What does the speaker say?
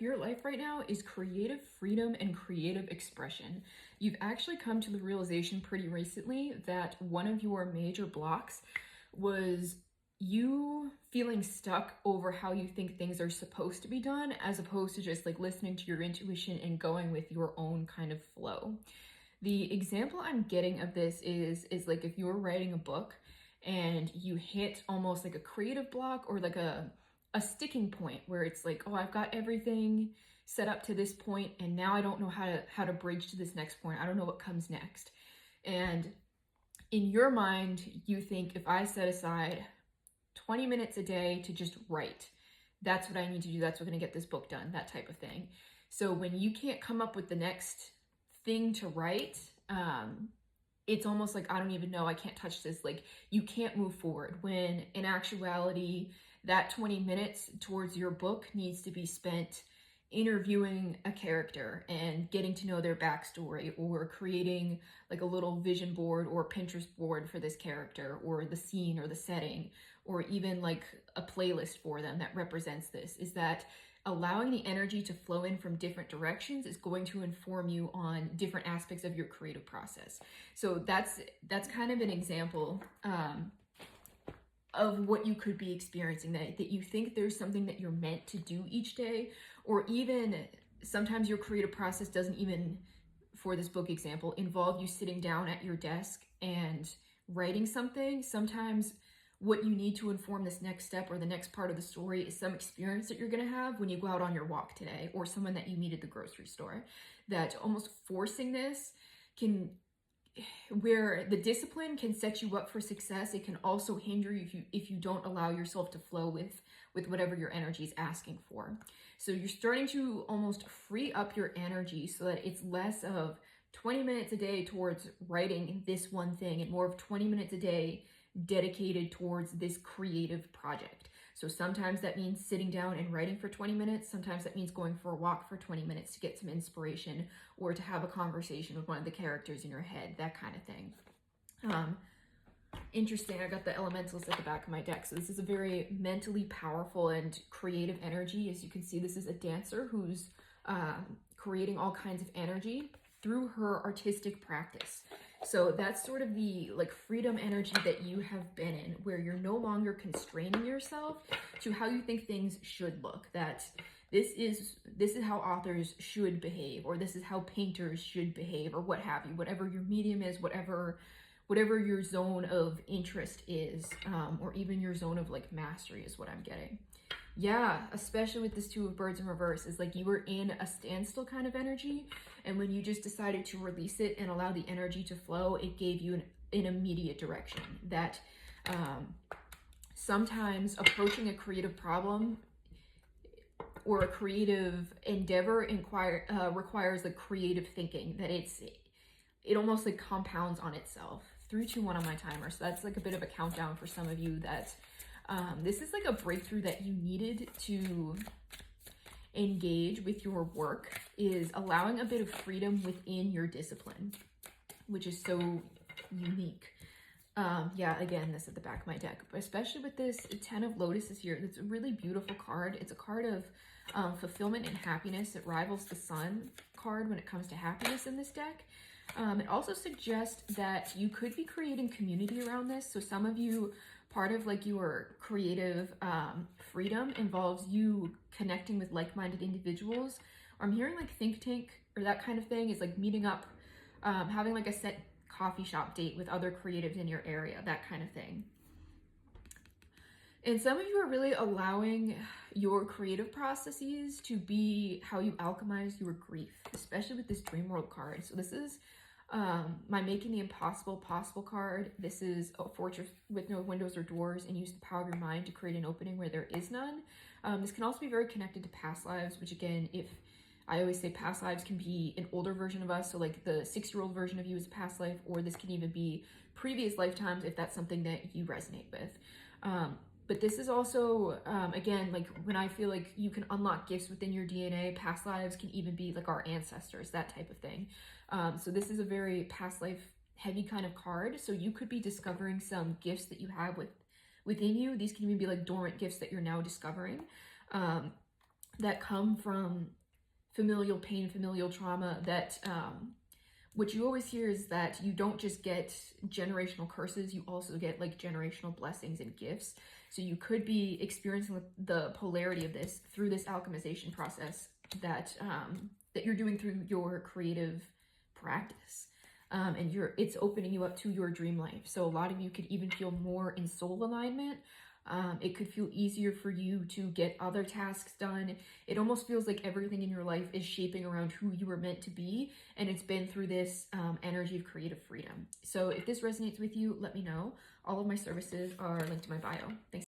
of your life right now is creative freedom and creative expression. You've actually come to the realization pretty recently that one of your major blocks was you feeling stuck over how you think things are supposed to be done, as opposed to just like listening to your intuition and going with your own kind of flow. The example I'm getting of this is like if you're writing a book and you hit almost like a creative block or like a sticking point where it's like, oh, I've got everything set up to this point and now I don't know how to bridge to this next point. I don't know what comes next. And in your mind, you think if I set aside 20 minutes a day to just write, that's what I need to do. That's what's going to get this book done, that type of thing. So when you can't come up with the next thing to write, it's almost like, I don't even know, I can't touch this. Like you can't move forward, when in actuality, that 20 minutes towards your book needs to be spent interviewing a character and getting to know their backstory, or creating like a little vision board or Pinterest board for this character, or the scene or the setting, or even like a playlist for them that represents this. Is that allowing the energy to flow in from different directions is going to inform you on different aspects of your creative process. So that's kind of an example of what you could be experiencing, that you think there's something that you're meant to do each day, or even sometimes your creative process doesn't even, for this book example, involve you sitting down at your desk and writing something. Sometimes what you need to inform this next step or the next part of the story is some experience that you're going to have when you go out on your walk today, or someone that you meet at the grocery store. That almost forcing this can, where the discipline can set you up for success, it can also hinder you if you don't allow yourself to flow with whatever your energy is asking for. So you're starting to almost free up your energy so that it's less of 20 minutes a day towards writing this one thing and more of 20 minutes a day dedicated towards this creative project. So sometimes that means sitting down and writing for 20 minutes. Sometimes that means going for a walk for 20 minutes to get some inspiration, or to have a conversation with one of the characters in your head, that kind of thing. Interesting, I got the elementals at the back of my deck. So this is a very mentally powerful and creative energy. As you can see, this is a dancer who's creating all kinds of energy through her artistic practice. So that's sort of the like freedom energy that you have been in, where you're no longer constraining yourself to how you think things should look. That this is how authors should behave, or this is how painters should behave, or what have you, whatever your medium is, whatever your zone of interest is, or even your zone of like mastery is what I'm getting. Yeah, especially with this Two of Birds in reverse, is like you were in a standstill kind of energy, and when you just decided to release it and allow the energy to flow, it gave you an immediate direction. That sometimes approaching a creative problem or a creative endeavor requires like creative thinking, that it almost like compounds on itself. 3-2-1 on my timer, so that's like a bit of a countdown for some of you that this is like a breakthrough that you needed to engage with your work, is allowing a bit of freedom within your discipline, which is so unique. Yeah, again, this at the back of my deck, but especially with this 10 of Lotuses here, it's a really beautiful card. It's a card of fulfillment and happiness. It rivals the Sun card when it comes to happiness in this deck. It also suggests that you could be creating community around this. So some of you, part of like your creative freedom involves you connecting with like-minded individuals. Or I'm hearing like think tank or that kind of thing is like meeting up, having like a set coffee shop date with other creatives in your area, that kind of thing. And some of you are really allowing your creative processes to be how you alchemize your grief, especially with this Dream World card. So this is my Making the Impossible Possible card. This is a fortress with no windows or doors, and use the power of your mind to create an opening where there is none. This can also be very connected to past lives, which again, if I always say past lives can be an older version of us. So like the 6-year-old version of you is a past life, or this can even be previous lifetimes if that's something that you resonate with. But this is also, again, like when I feel like you can unlock gifts within your DNA, past lives can even be like our ancestors, that type of thing. So this is a very past life heavy kind of card. So you could be discovering some gifts that you have within you. These can even be like dormant gifts that you're now discovering. that come from familial pain, familial trauma, that what you always hear is that you don't just get generational curses, you also get like generational blessings and gifts. So you could be experiencing the polarity of this through this alchemization process that that you're doing through your creative practice. And it's opening you up to your dream life. So a lot of you could even feel more in soul alignment. It could feel easier for you to get other tasks done. It almost feels like everything in your life is shaping around who you were meant to be, and it's been through this energy of creative freedom. So if this resonates with you, let me know. All of my services are linked to my bio. Thanks.